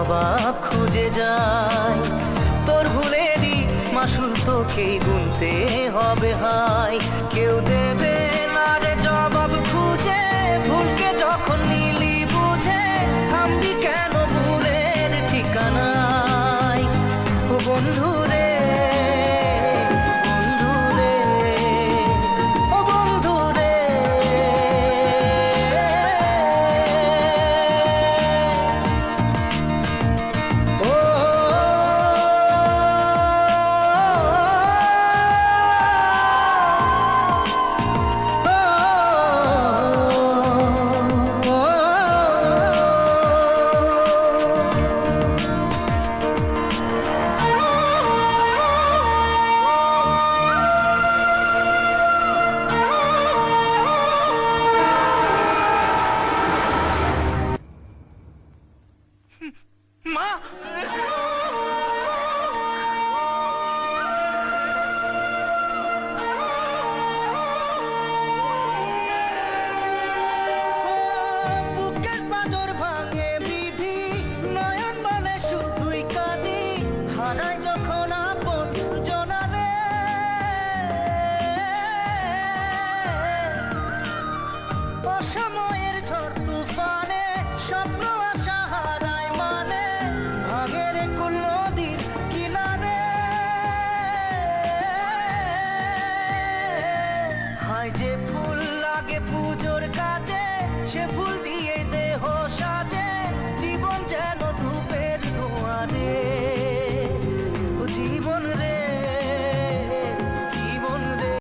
জবাব খুঁজে যায়। তোর ভুলেরই মাসুল তোকেই গুনতে হবে হায়। কেউ দেবে না রে জবাব খুঁজে, ভুলকে যখন নিলি বুঝে থামবি কেন ভুলের ঠিকানায়। ও বন্ধু রে, বন্ধু রে, ও বন্ধু রে। ও মা, বুকের পাঁজর ভাঙে বিধি, নয়ন বলে শুধুই কাঁদি, হারায় যখন আপন জনারে। অসময়ের ঝড় তুফানে স্বপ্ন আশা হারায় মানে, ভাঙের কুল নদীর কিনারে। হায় যে ফুল লাগে পুজোর কাজে, সে ফুল